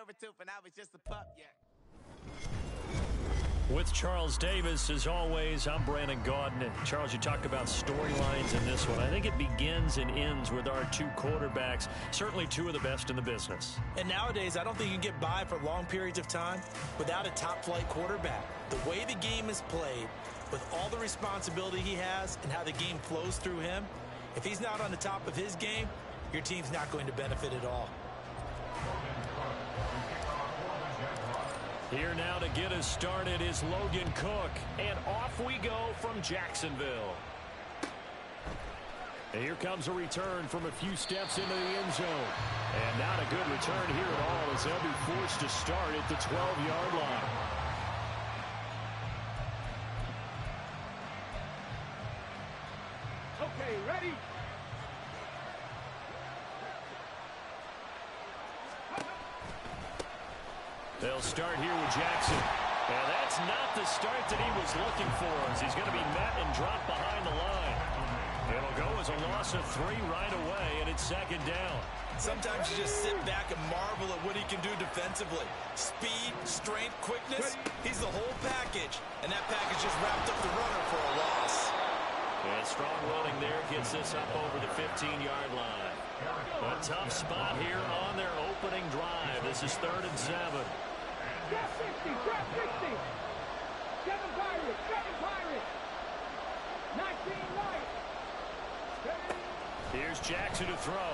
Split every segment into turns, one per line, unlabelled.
over to when I was just a pup, yeah.
With Charles Davis, as always, I'm Brandon Gaudin. And Charles, you talked about storylines in this one. I think it begins and ends with our two quarterbacks, certainly two of the best in the business.
And nowadays, I don't think you can get by for long periods of time without a top-flight quarterback. The way the game is played, with all the responsibility he has and how the game flows through him, if he's not on the top of his game, your team's not going to benefit at all.
Here now to get us started is Logan Cook. And off we go from Jacksonville. And here comes a return from a few steps into the end zone. And not a good return here at all as they'll be forced to start at the 12-yard line.
Okay, ready?
They'll start here with Jackson. And that's not the start that he was looking for as he's going to be met and dropped behind the line. It'll go as a loss of 3 right away, and it's second down.
Sometimes you just sit back and marvel at what he can do defensively. Speed, strength, quickness, he's the whole package. And that package just wrapped up the runner for a loss.
And strong running there gets this up over the 15-yard line. A tough spot here on their opening drive. This is 3rd and 7.
Drop 60, drop 60. 7 Pirates, 7 Pirates. 19 right.
Here's Jackson to throw.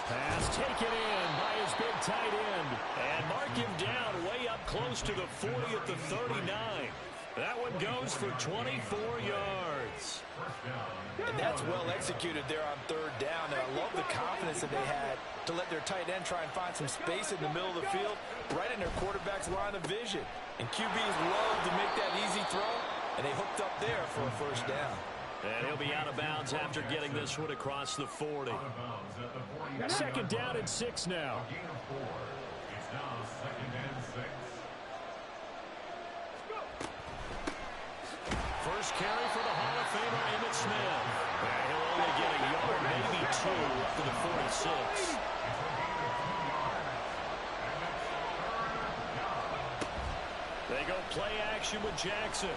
Pass taken in by his big tight end. And mark him down way up close to the 40 at the 39. That one goes for 24 yards.
And that's well executed there on 3rd down. And I love the confidence that they had to let their tight end try and find some space in the middle of the field, right in their quarterback's line of vision. And QBs love to make that easy throw, and they hooked up there for a 1st down.
And he'll be out of bounds after getting this one across the 40. 2nd down and 6 now.
It's now 2nd and 6.
First carry for the Hall of Famer, Emmitt Smith. And he'll only get a yard, maybe 2, up to the 46. They go play action with Jackson.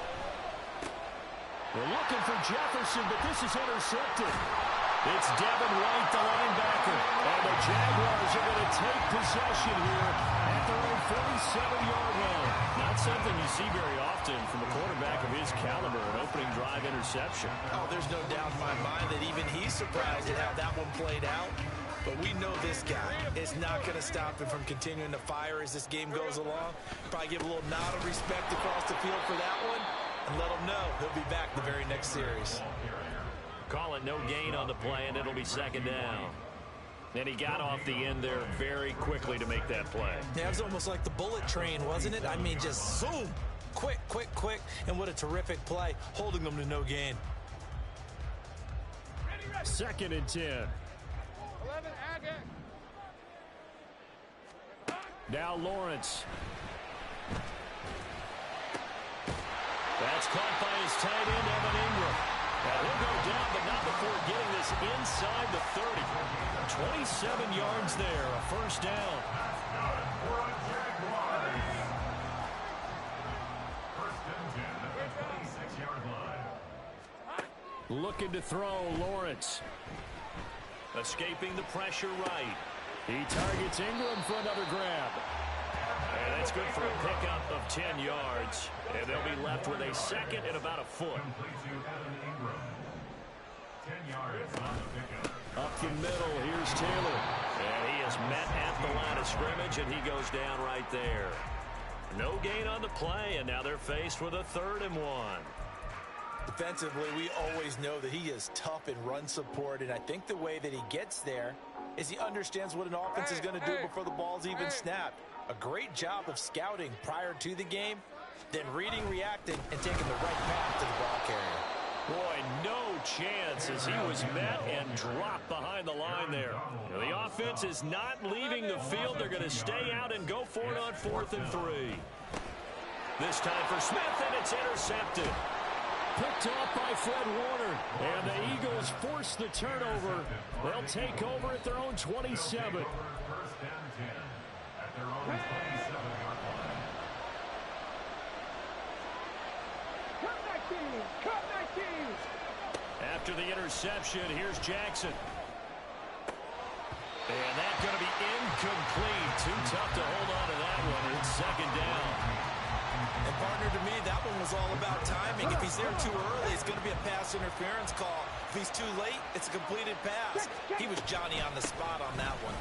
They're looking for Jefferson, but this is intercepted. It's Devin White, the linebacker. And the Jaguars are going to take possession here at their own 47-yard line. Not something you see very often from a quarterback of his caliber, an opening drive interception.
Oh, there's no doubt in my mind that even he's surprised at how that one played out. But we know this guy is not going to stop him from continuing to fire as this game goes along. Probably give a little nod of respect across the field for that one and let him know he'll be back the very next series.
Call it no gain on the play, and it'll be 2nd down. And he got off the end there very quickly to make that play.
Yeah, it was almost like the bullet train, wasn't it? I mean, just zoom. Quick, quick, quick. And what a terrific play, holding them to no gain.
2nd and 10.
11 Agate.
Now Lawrence. That's caught by his tight end, Evan Ingram. He'll go down, but not before getting this inside the 30. 27 yards there, a 1st down. Looking to throw, Lawrence. Escaping the pressure right. He targets Ingram for another grab. And that's good for a pickup of 10 yards. And they'll be left with a 2nd and about a foot. Up the middle, here's Taylor. And he is met at the line of scrimmage, and he goes down right there. No gain on the play, and now they're faced with a 3rd and 1.
Defensively, we always know that he is tough in run support, and I think the way that he gets there is he understands what an offense is going to do before the ball's even snapped. A great job of scouting prior to the game, then reading, reacting, and taking the right path to the ball carrier.
Boy, no chance as he was met and dropped behind the line there. The offense is not leaving the field. They're going to stay out and go for it on 4th and 3. This time for Smith, and it's intercepted. Picked off by Fred Warner. And the Eagles force the turnover. They'll take over at their own 27.
First and 10 at their own 27-yard line.
Cut 19.
After the interception, here's Jackson. And that's going to be incomplete. Too tough to hold on to that one. It's second down.
And partner, to me, that one was all about timing. If he's there too early, it's going to be a pass interference call. If he's too late, it's a completed pass. He was Johnny on the spot on that one.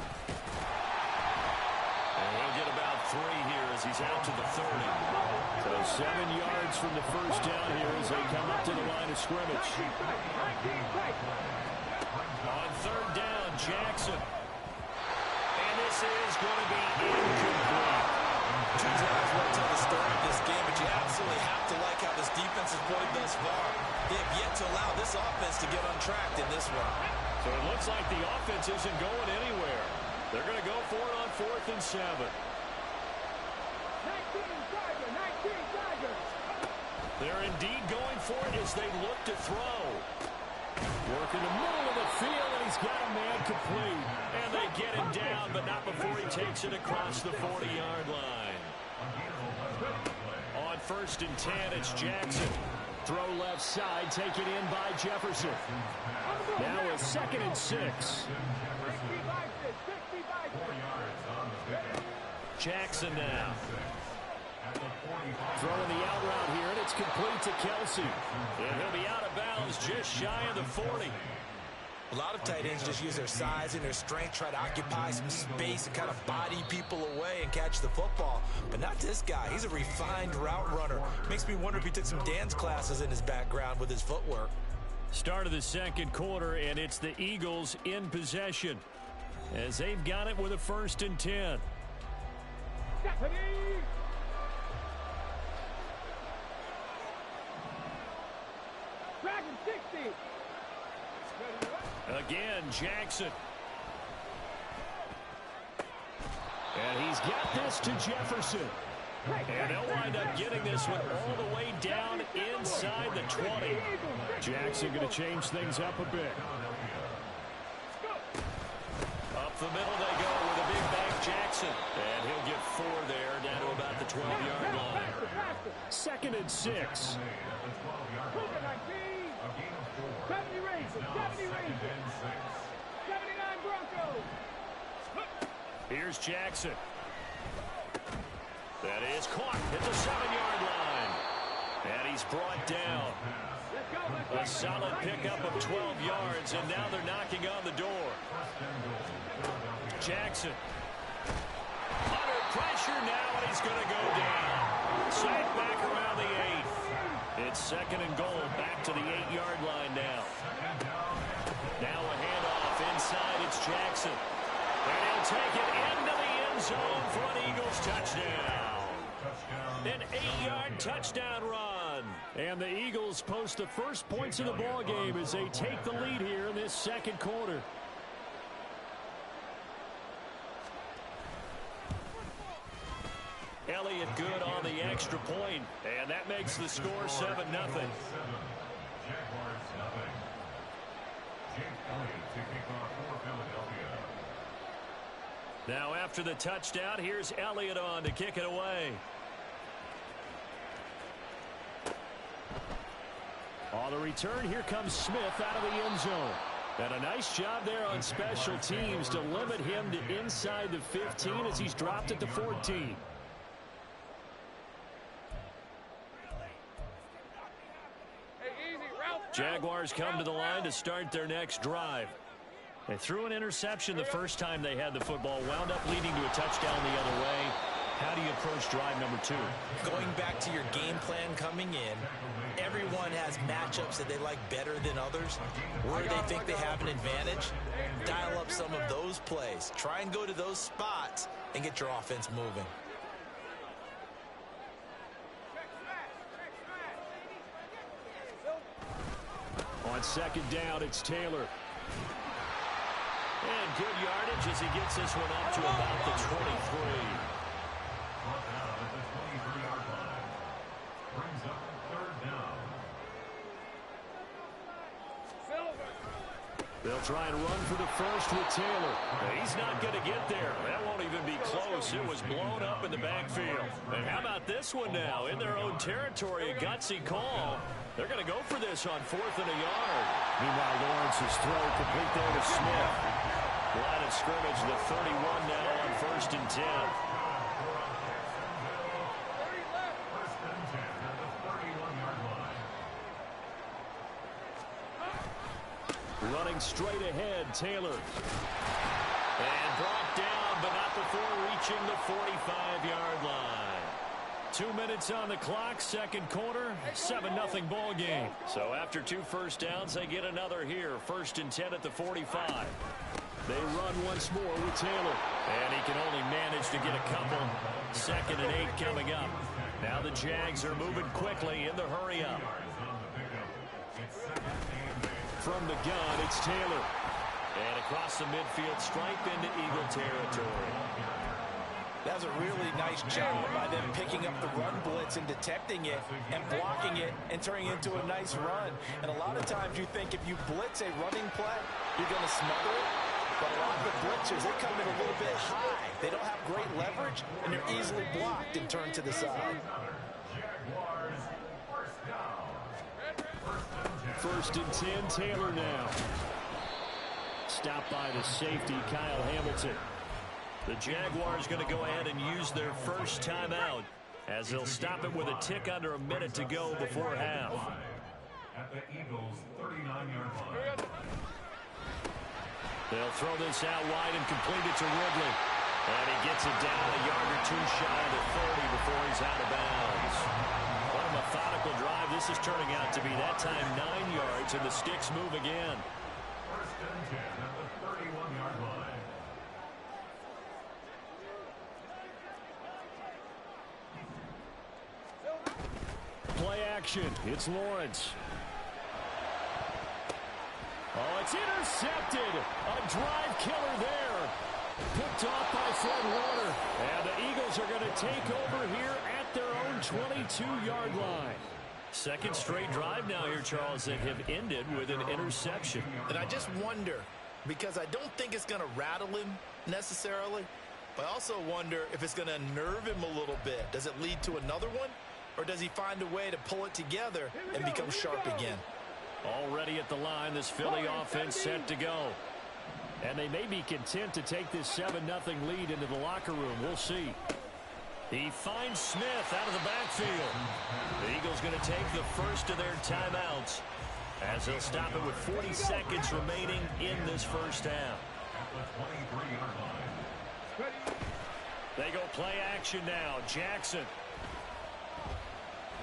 And he'll get about 3 here as he's out to the 30. So 7 yards from the first down here as they come up to the line of scrimmage. On third down, Jackson. And this is going to be incomplete.
Two drives went to the start of this game, but you absolutely have to like how this defense has played thus far. They have yet to allow this offense to get untracked in this one.
So it looks like the offense isn't going anywhere. They're going to go for it on 4th and 7.
19 Tiger.
They're indeed going for it as they look to throw. Working the middle of the field, and he's got a man complete. And they get him down, but not before he takes it across the 40-yard line. On 1st and 10, it's Jackson. Throw left side, taken in by Jefferson. Now a 2nd and 6. Jackson now. Throwing the out route here, and it's complete to Kelsey. And he'll be out of bounds just shy of the 40.
A lot of tight ends just use their size and their strength, try to occupy some space and kind of body people away and catch the football. But not this guy. He's a refined route runner. Makes me wonder if he took some dance classes in his background with his footwork.
Start of the second quarter, and it's the Eagles in possession as they've got it with a 1st and 10.
Dragon 60.
Again, Jackson. And he's got this to Jefferson. And they'll wind up getting this one all the way down inside the 20. Jackson going to change things up a bit. Up the middle they go with a big bang Jackson. And he'll get 4 there down to about the 12-yard line. 2nd and 6.
70 Rangers. 79 Broncos.
Here's Jackson. That is caught at the 7-yard line. And he's brought down. A solid pickup of 12 yards, and now they're knocking on the door. Jackson. Under pressure now, and he's going to go down. Sacked back around the 8. It's 2nd and goal, back to the 8-yard line now. Now a handoff inside, it's Jackson. And he'll take it into the end zone for an Eagles touchdown. An 8-yard touchdown run. And the Eagles post the first points of the ball game as they take the lead here in this second quarter. Elliott good on the extra point, and that makes the score 7-0.
Jaguars nothing. Jake Elliott to kick off for Philadelphia.
Now after the touchdown, here's Elliott on to kick it away. On the return, here comes Smith out of the end zone. And a nice job there on special teams to limit him to inside the 15 as he's dropped at the 14. Jaguars come to the line to start their next drive. They threw an interception the first time they had the football, wound up leading to a touchdown the other way. How do you approach drive number 2?
Going back to your game plan coming in, everyone has matchups that they like better than others. Where they think they have an advantage, dial up some of those plays. Try and go to those spots and get your offense moving.
On second down, it's Taylor. And good yardage as he gets this one up to about the 23.
Brought down at the 23-yard line. Brings up 3rd down.
They'll try and run for the first with Taylor. He's not going to get there. That won't even be close. It was blown up in the backfield. And how about this one now? In their own territory, a gutsy call. They're going to go for this on 4th and a yard. Meanwhile, Lawrence's throw complete there to Smith. Line of scrimmage, the 31 now on 1st and 10. Running straight ahead, Taylor. And brought down, but not before reaching the 45-yard line. 2 minutes on the clock, second quarter, 7-0 ball game. So after 2 first downs, they get another here. 1st and 10 at the 45. They run once more with Taylor. And he can only manage to get a couple. 2nd and 8 coming up. Now the Jags are moving quickly in the hurry-up. From the gun, it's Taylor. And across the midfield stripe into Eagle territory.
That was a really nice job by them picking up the run blitz and detecting it and blocking it and turning it into a nice run. And a lot of times you think if you blitz a running play, you're going to smother it. But a lot of the blitzers, they come in a little bit high. They don't have great leverage, and they're easily blocked and turned to the side.
1st and 10, Taylor now. Stopped by the safety, Kyle Hamilton. The Jaguars going to go ahead and use their first timeout as they'll stop it with a tick under a minute to go before half.
At the Eagles' 39-yard line.
They'll throw this out wide and complete it to Ridley. And he gets it down a yard or 2 shy of the 30 before he's out of bounds. What a methodical drive this is turning out to be. That time 9 yards, and the sticks move again.
1st and 10 at the 31-yard line.
Play action. It's Lawrence. Oh, it's intercepted. A drive killer there. Picked off by Fred Warner. And the Eagles are going to take over here at their own 22-yard line. Second straight drive now here, Charles, that have ended with an interception.
And I just wonder, because I don't think it's going to rattle him necessarily, but I also wonder if it's going to nerve him a little bit. Does it lead to another one? Or does he find a way to pull it together and become sharp again?
Already at the line, this Philly offense set to go. And they may be content to take this 7-0 lead into the locker room. We'll see. He finds Smith out of the backfield. The Eagles going to take the first of their timeouts as they'll stop it with 40 seconds remaining in this first half. They go play action now. Jackson.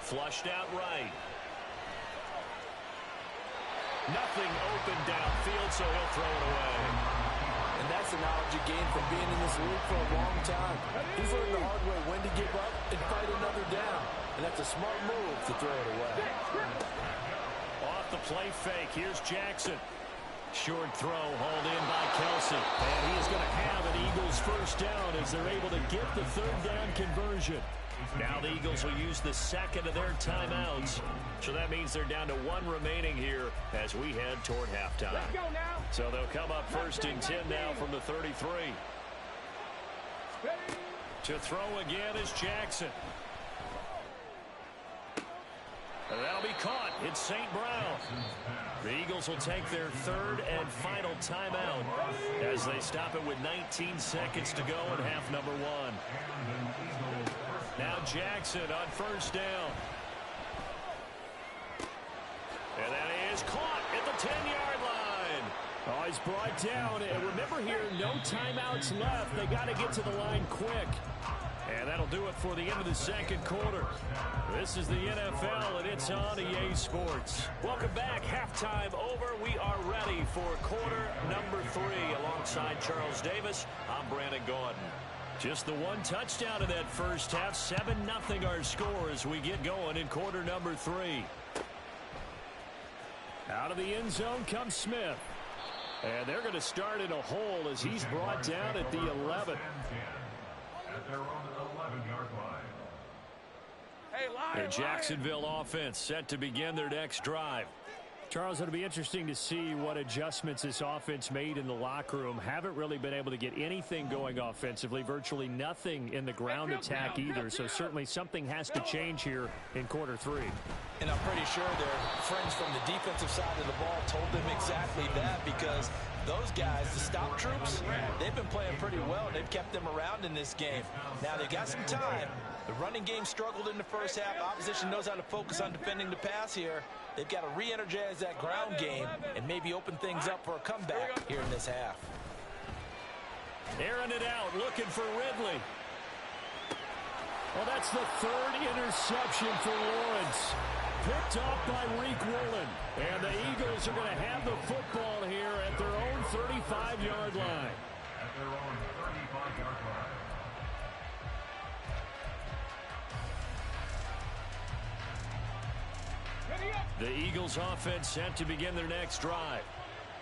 Flushed out right. Nothing open downfield, so he'll throw it away.
And that's the knowledge you gain from being in this league for a long time. He's learned the hard way when to give up and fight another down. And that's a smart move to throw it away.
Off the play fake, here's Jackson. Short throw hauled in by Kelsey. And he is going to have an Eagles first down as they're able to get the third down conversion. Now the Eagles will use the second of their timeouts. So that means they're down to 1 remaining here as we head toward halftime.
Let's go now.
So they'll come up 1st and 10 now from the 33.
Ready?
To throw again is Jackson. And that'll be caught. It's St. Brown. The Eagles will take their third and final timeout as they stop it with 19 seconds to go in half number 1. Now Jackson on first down. And that is caught at the 10-yard line. Oh, he's brought down. And remember here, no timeouts left. They got to get to the line quick. And that'll do it for the end of the second quarter. This is the NFL, and it's on EA Sports. Welcome back. Halftime over. We are ready for quarter number 3. Alongside Charles Davis, I'm Brandon Gaudin. Just the one touchdown in that first half. 7-0 our score as we get going in quarter number 3. Out of the end zone comes Smith. And they're going to start in a hole as he's brought down at the 11.
At their own 11-yard line.
Hey,
The Jacksonville offense set to begin their next drive. Charles, it'll be interesting to see what adjustments this offense made in the locker room. Haven't really been able to get anything going offensively, virtually nothing in the ground attack either. So certainly something has to change here in quarter 3.
And I'm pretty sure their friends from the defensive side of the ball told them exactly that, because those guys, the stop troops, they've been playing pretty well. They've kept them around in this game. Now they've got some time. The running game struggled in the first half. Opposition knows how to focus on defending the pass here. They've got to re-energize that ground game and maybe open things up for a comeback here in this half.
Airing it out, looking for Ridley. Well, that's the 3rd interception for Lawrence. Picked off by Reek Woolen. And the Eagles are going to have the football here at their own 35-yard line.
At their own 35-yard line.
The Eagles offense set to begin their next drive.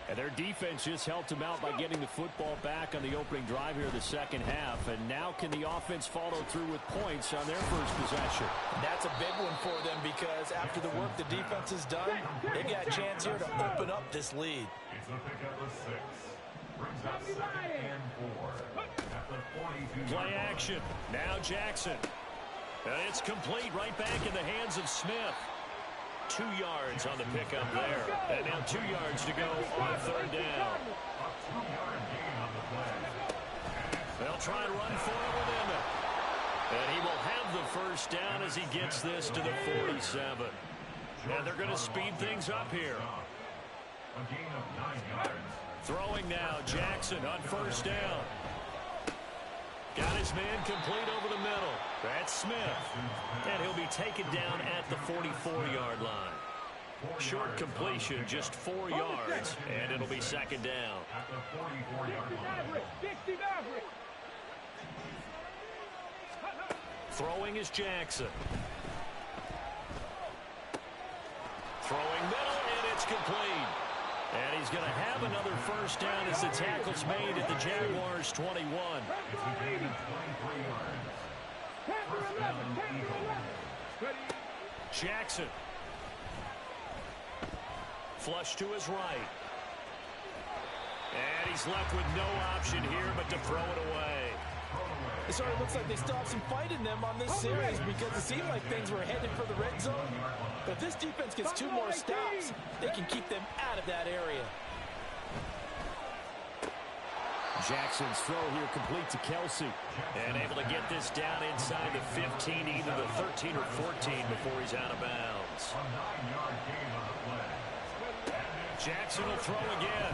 And their defense just helped them out by getting the football back on the opening drive here in the second half. And now can the offense follow through with points on their first possession?
That's a big one for them, because after the work the defense has done, they've got a chance here to open up this lead.
It's a pickup of 6. Brings up 2nd and 4 at the 42.
Play action. Now Jackson. And it's complete right back in the hands of Smith. 2 yards on the pickup there. And now 2 yards to go on 3rd down.
A 2-yard gain on the play.
They'll try and run for it with Emmett. And he will have the first down as he gets this to the 47. And they're going to speed things up here.
A gain of 9 yards.
Throwing now, Jackson on 1st down. Got his man complete over the middle. That's Smith. And he'll be taken down at the 44-yard line. Short completion, just 4 yards, and it'll be 2nd down.
At the 44-yard line.
Throwing is Jackson. Throwing middle, and it's complete. And he's going to have another first down as the tackle's made at the Jaguars' 21.
It's a gain of 23 yards. First down, Eagles.
Jackson. Flush to his right. And he's left with no option here but to throw it away.
It sort of looks like they still have some fight in them on this series, because it seemed like things were headed for the red zone. But if this defense gets 2 more stops, they can keep them out of that area.
Jackson's throw here complete to Kelsey. And able to get this down inside the 15, either the 13 or 14 before he's out of bounds.
A 9-yard gain on the play.
Jackson will throw again.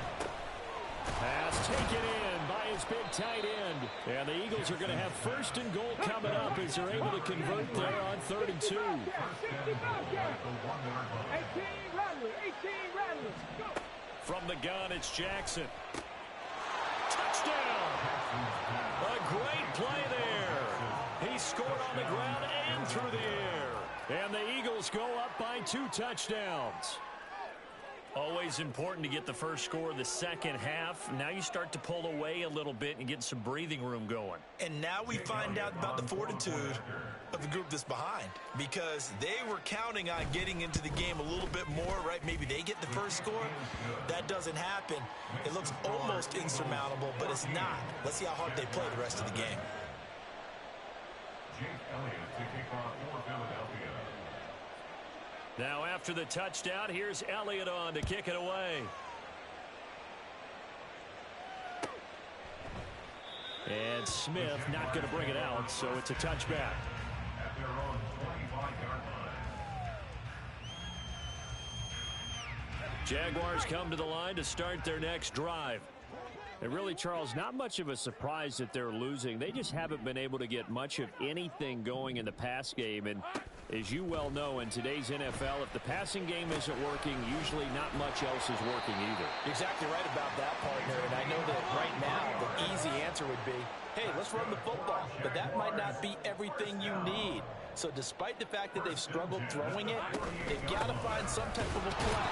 Pass taken in by his big tight end. And the Eagles are going to have 1st and goal coming up as they're able to convert there on 3rd and 2. From the gun, it's Jackson. Touchdown! A great play there. He scored on the ground and through the air. And the Eagles go up by 2 touchdowns. Always important to get the first score of the second half. Now you start to pull away a little bit and get some breathing room going.
And now we find out about the fortitude of the group that's behind, because they were counting on getting into the game a little bit more, right? Maybe they get the first score. That doesn't happen. It looks almost insurmountable, but it's not. Let's see how hard they play the rest of the game.
Jake Elliott to kick off for Philadelphia.
Now after the touchdown, here's Elliott on to kick it away. And Smith not going to bring it out, so it's a touchback.
At their own 25-yard line.
Jaguars come to the line to start their next drive. And really, Charles, not much of a surprise that they're losing. They just haven't been able to get much of anything going in the pass game. And as you well know, in today's NFL, if the passing game isn't working, usually not much else is working either.
You're exactly right about that, partner. And I know that right now the easy answer would be, hey, let's run the football. But that might not be everything you need. So despite the fact that they've struggled throwing it, they've got to find some type of a play,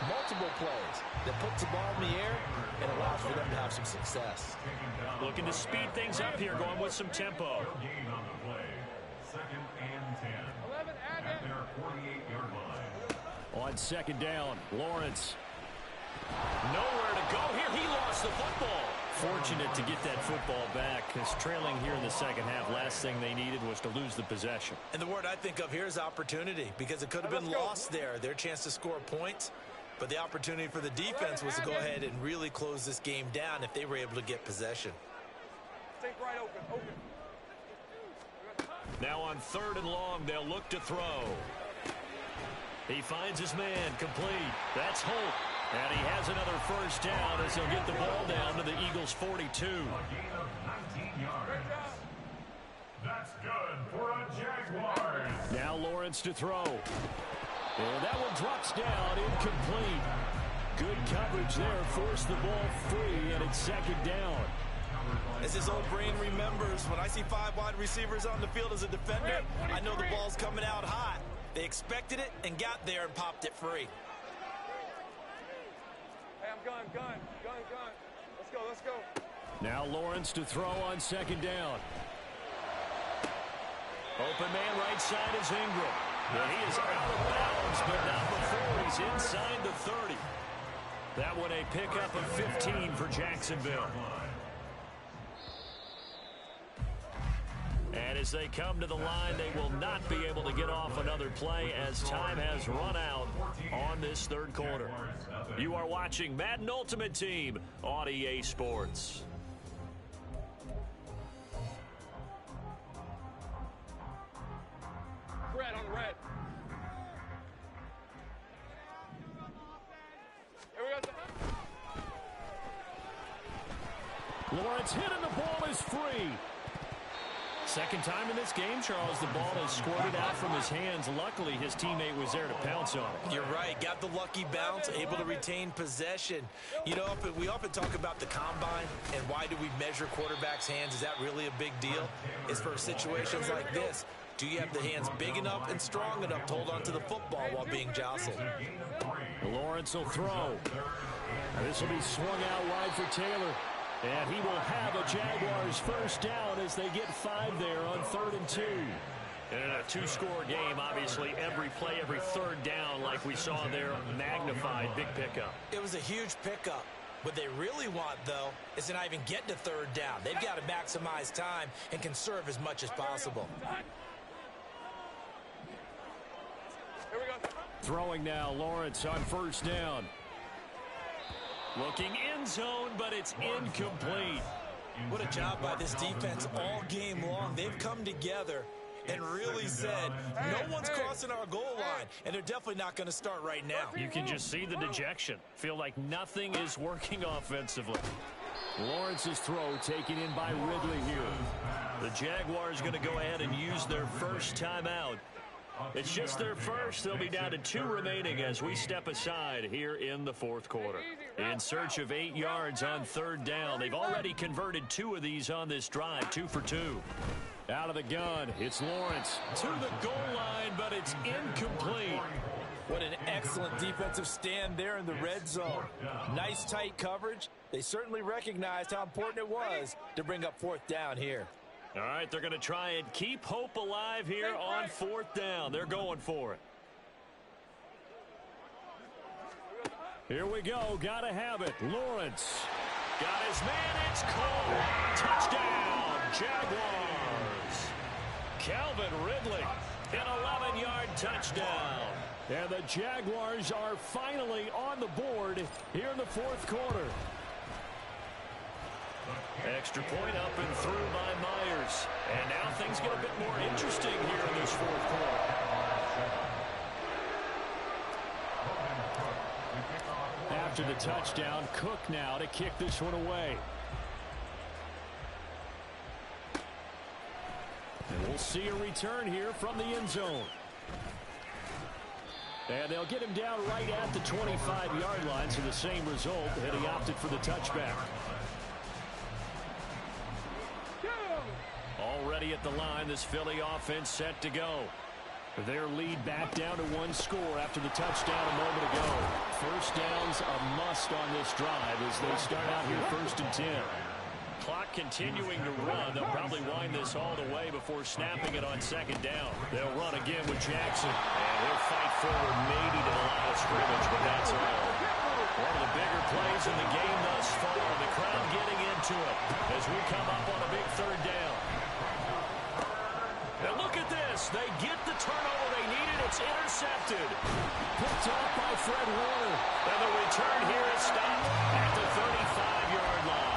multiple plays, that puts the ball in the air and allows for them to have some success.
Looking to speed things up here, going with some tempo.
Gain on the play. 2nd and 10. At their 48-yard line.
Well, on on second down. Lawrence. Nowhere to go here. He lost the football. Fortunate to get that football back, because trailing here in the second half, last thing they needed was to lose the possession.
And the word I think of here is opportunity, because it could have been lost there. Their chance to score points, but the opportunity for the defense was to go ahead and really close this game down if they were able to get possession.
Take right open.
Now on 3rd and long, they'll look to throw. He finds his man, complete. That's Holt. And he has another first down as he'll get the ball down to the Eagles' 42.
A gain of 19 yards. That's good for a Jaguars.
Now Lawrence to throw. And that one drops down, incomplete. Good coverage there, forced the ball free, and it's second down.
As his old brain remembers, when I see 5 wide receivers on the field as a defender, I know the ball's coming out hot. They expected it and got there and popped it free.
Hey, I'm gun. Let's go.
Now Lawrence to throw on second down. Open man right side is Ingram. And he is out of bounds, but not before he's inside the 30. That one a pickup of 15 for Jacksonville. And as they come to the line, they will not be able to get off another play as time has run out on this third quarter. You are watching Madden Ultimate Team on EA Sports.
Red on red. Here we go.
Lawrence hit and the ball is free. Second time in this game, Charles, the ball has squirted out from his hands. Luckily, his teammate was there to pounce on it.
You're right. Got the lucky bounce, able to retain possession. You know, we often talk about the combine and why do we measure quarterbacks' hands. Is that really a big deal? It's for situations like this. Do you have the hands big enough and strong enough to hold on to the football while being jostled?
Lawrence will throw. This will be swung out wide for Taylor. And he will have a Jaguars first down as they get 5 there on 3rd and 2. And in a 2-score game, obviously, every play, every third down, like we saw there, magnified, big pickup.
It was a huge pickup. What they really want, though, is to not even get to 3rd down. They've got to maximize time and conserve as much as possible.
Here we go.
Throwing now, Lawrence on first down. Looking in zone, but it's incomplete.
What a job by this defense all game long. They've come together and really said, no one's crossing our goal line, and they're definitely not going to start right now.
You can just see the dejection. Feel like nothing is working offensively. Lawrence's throw taken in by Ridley here. The Jaguars going to go ahead and use their first timeout. It's just their first. They'll be down to 2 remaining as we step aside here in the 4th quarter. In search of 8 yards on 3rd down. They've already converted 2 of these on this drive, 2 for 2. Out of the gun, it's Lawrence to the goal line, but it's incomplete.
What an excellent defensive stand there in the red zone. Nice tight coverage. They certainly recognized how important it was to bring up 4th down here.
All right, they're going to try and keep hope alive here on 4th down. They're going for it. Here we go. Got to have it. Lawrence got his man. It's caught. Touchdown, Jaguars. Calvin Ridley, an 11-yard touchdown. And the Jaguars are finally on the board here in the 4th quarter. Extra point up and through by Myers. And now things get a bit more interesting here in this 4th quarter. After the touchdown, Cook now to kick this one away. And we'll see a return here from the end zone. And they'll get him down right at the 25-yard line, so the same result, and he opted for the touchback. Already at the line, this Philly offense set to go. Their lead back down to 1 score after the touchdown a moment ago. First down's a must on this drive as they start out here 1st and 10. clock continuing to run. They'll probably wind this all the way before snapping it on second down. They'll run again with Jackson. And he'll fight forward maybe to the line of scrimmage, but that's all. One of the bigger plays in the game thus far. The crowd getting into it as we come up on a big third down. And look at this. They get the turnover they needed. It's intercepted. Picked off by Fred Warner. And the return here is stopped at the 35-yard line.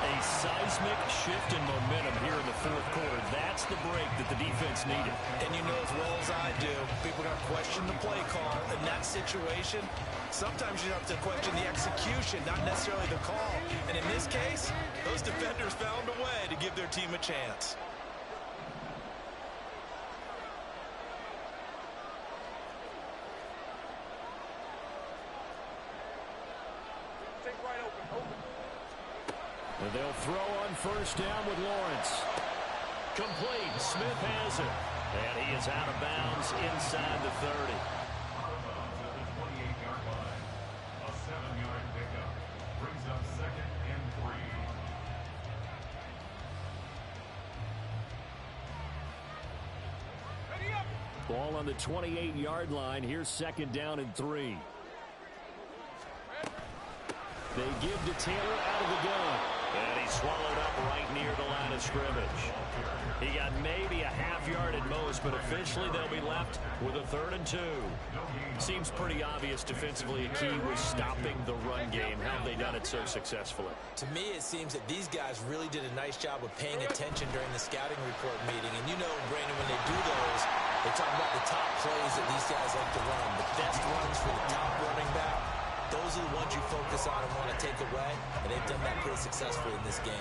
A seismic shift in momentum here in the fourth quarter. That's the break that the defense needed.
And you know as well as I do, people are going to question the play call. In that situation, sometimes you have to question the execution, not necessarily the call. And in this case, those defenders found a way to give their team a chance.
And they'll throw on first down with Lawrence. Complete. Smith has it. And he is out of bounds inside the 30.
At the 28-yard line. A 7-yard pickup. Brings up 2nd and 3.
Ball on the 28-yard line. Here's 2nd down and 3. They give to Taylor out of the gun. And he's swallowed up right near the line of scrimmage. He got maybe a half yard at most, but officially they'll be left with a 3rd and 2. Seems pretty obvious defensively a key was stopping the run game. How have they done it so successfully?
To me, it seems that these guys really did a nice job of paying attention during the scouting report meeting. And you know, Brandon, when they do those, they talk about the top plays that these guys like to run. The best runs for the top running back. Those are the ones you focus on and want to take away, and they've done that pretty successfully in this game.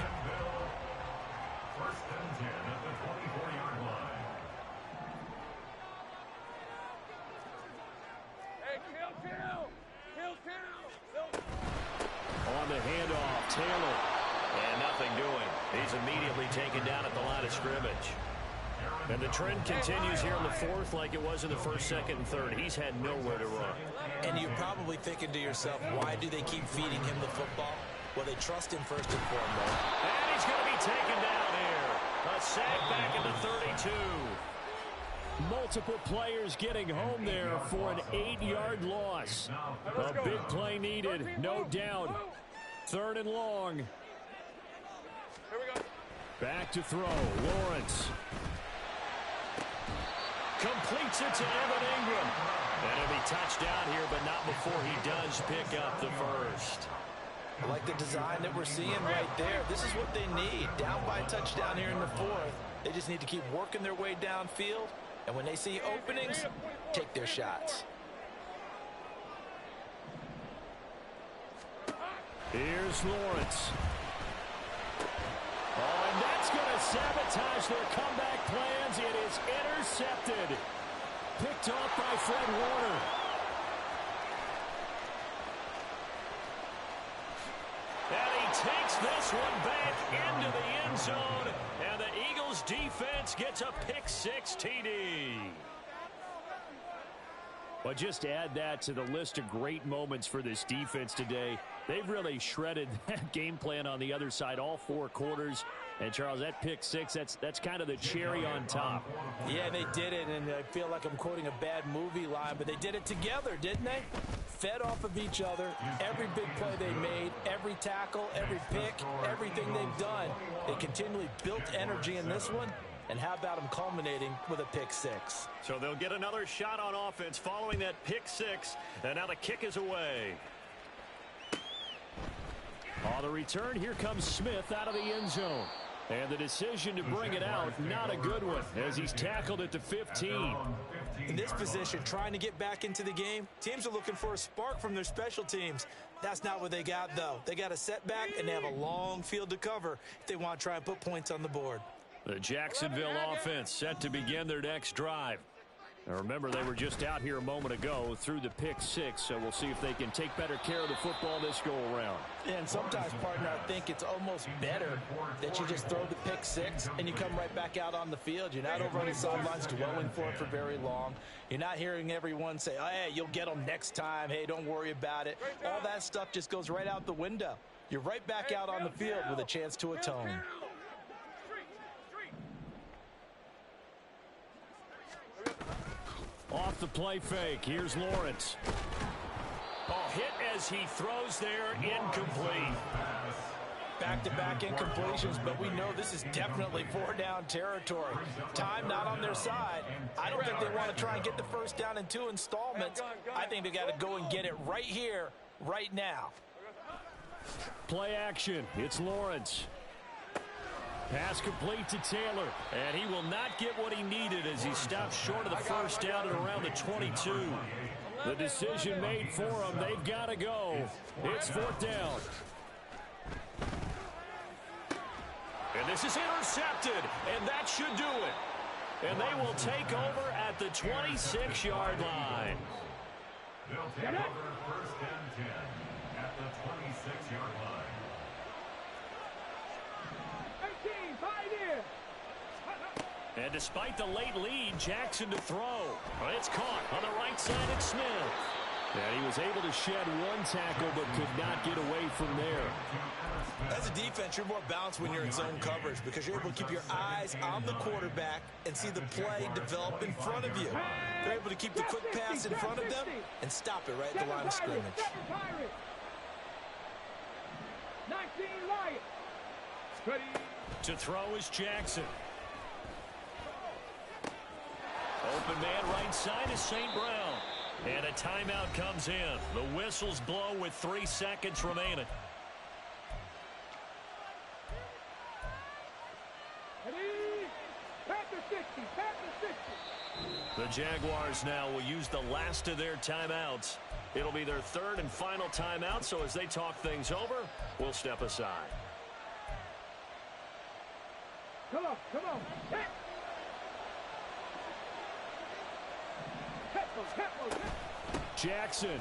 First and 10 at the 24-yard line.
Hey, kill.
On the handoff, Taylor. And nothing doing. He's immediately taken down at the line of scrimmage. And the trend continues here in the fourth like it was in the first, second, and third. He's had nowhere to run.
And you're probably thinking to yourself, why do they keep feeding him the football? Well, they trust him first and foremost.
And he's going to be taken down here. A sack back in the 32. Multiple players getting home there for an 8-yard loss. A big play needed, no doubt. 3rd and long.
Here we go.
Back to throw. Lawrence. Completes it to Evan Ingram. And it'll be touchdown here, but not before he does pick up the first.
I like the design that we're seeing right there. This is what they need. Down by a touchdown here in the fourth. They just need to keep working their way downfield. And when they see openings, take their shots.
Here's Lawrence. Oh, and that's going to sabotage their comeback plans. It is intercepted. Picked off by Fred Warner. And he takes this one back into the end zone. And the Eagles defense gets a pick-6 TD. But just add that to the list of great moments for this defense today. They've really shredded that game plan on the other side all 4 quarters. And, Charles, that pick-6, that's kind of the cherry on top.
Yeah, they did it, and I feel like I'm quoting a bad movie line, but they did it together, didn't they? Fed off of each other, every big play they made, every tackle, every pick, everything they've done. They continually built energy in this one, and how about them culminating with a pick-6?
So they'll get another shot on offense following that pick-6, and now the kick is away. On the return, here comes Smith out of the end zone. And the decision to bring it out, not a good one, as he's tackled at the 15.
In this position, trying to get back into the game, teams are looking for a spark from their special teams. That's not what they got, though. They got a setback, and they have a long field to cover if they want to try and put points on the board.
The Jacksonville offense set to begin their next drive. Now remember, they were just out here a moment ago through the pick-6, so we'll see if they can take better care of the football this go-around.
And sometimes, partner, I think it's almost better that you just throw the pick-6 and you come right back out on the field. You're not over on the sidelines dwelling for it for very long. You're not hearing everyone say, oh, hey, you'll get them next time. Hey, don't worry about it. All that stuff just goes right out the window.
you're right back out on the field with a chance to atone.
Off the play fake, here's Lawrence. Oh, hit as he throws there, incomplete.
Back-to-back incompletions, but we know this is definitely four-down territory. Time not on their side. I don't think they want to try and get the first down in 2 installments. I think they got to go and get it right here, right now.
Play action, it's Lawrence. Pass complete to Taylor, and he will not get what he needed as he stops short of the first down at around the 22. The decision made for them, they've got to go. It's 4th down. And this is intercepted, and that should do it. And they will take over at the 26-yard line.
They'll take over 1st and 10 at the 26-yard line.
And despite the late lead, Jackson to throw. It's caught on the right side at Smith. And he was able to shed 1 tackle but could not get away from there.
As a defense, you're more balanced when you're in zone coverage because you're able to keep your eyes on the quarterback and see the play develop in front of you. They're able to keep the quick pass in front of them and stop it right at the line of scrimmage.
19 Lions. Ready.
To throw is Jackson. Open man right side is St. Brown. And a timeout comes in. The whistles blow with 3 seconds remaining. The Jaguars now will use the last of their timeouts. It'll be their 3rd and final timeout, so as they talk things over, we'll step aside.
Come on, come on. Hit.
Jackson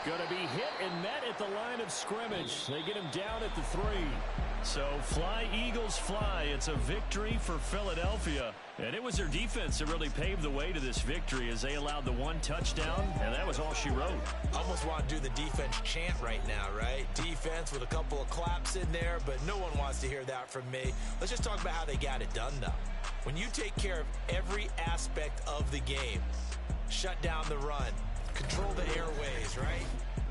going to be hit and met at the line of scrimmage. They get him down at the 3. So fly, Eagles, fly. It's a victory for Philadelphia. And it was their defense that really paved the way to this victory as they allowed the 1 touchdown, and that was all she wrote.
Almost want to do the defense chant right now, right? Defense with a couple of claps in there, but no one wants to hear that from me. Let's just talk about how they got it done, though. When you take care of every aspect of the game, shut down the run, control the airways, right?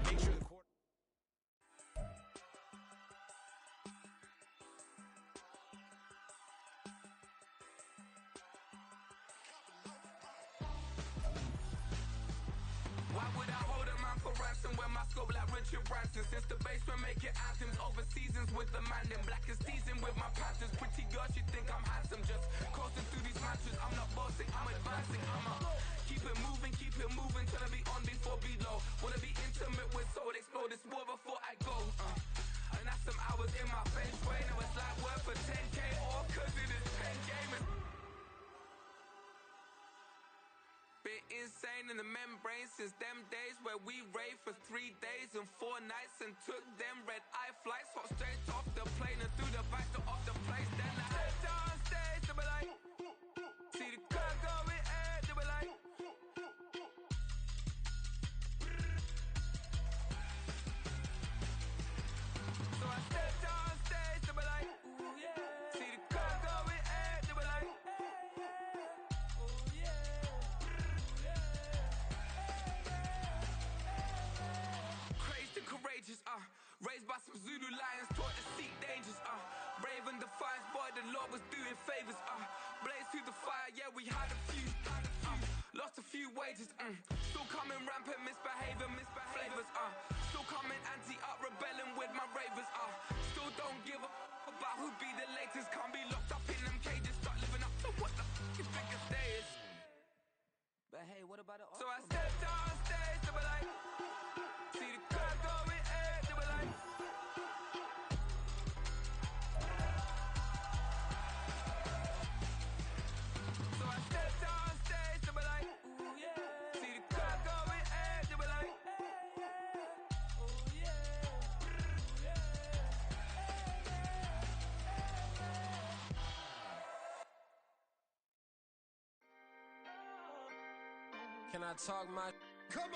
Make sure the
Why would I hold a man for ransom when my scope like Richard Branson? Since the basement make it anthems over seasons with the man in black is teasing with my Panthers. Pretty girls, you think I'm handsome, just coasting through these matches. I'm not bossing, I'm advancing. Keep it moving, trying to be on before below. Wanna be intimate with soul, explode this war before I go. And that's some hours in my bench way. Now it's like work for 10K or cause it is 10 gamers. Been insane in the membrane since them days where we raved for 3 days and 4 nights and took them red eye flights, hot straight off the plane and through the back door of the place. Then I head down stage, they be like, see the crowd going air, they be like, so I step down stage, they be like, ooh yeah, see the crowd going air, they be like, ooh yeah. Crazed and courageous, raised by some Zulu lions, taught to seek dangers, brave and defiant, boy, the Lord was doing favors, blaze through the fire, yeah, we had a few, lost a few wages, still coming rampant, misbehaving, flavors, still coming anti-up, rebelling with my ravers, still don't give a about who be the latest, can't be locked up in them cages, start living up to what the you think a day is. But hey, what about the so I stepped on stage, they were like, see the crowd going air, they were like, so I stepped on stage, they were like, ooh yeah, see the crowd going air, they were like, ooh yeah, Can I talk my... Come on.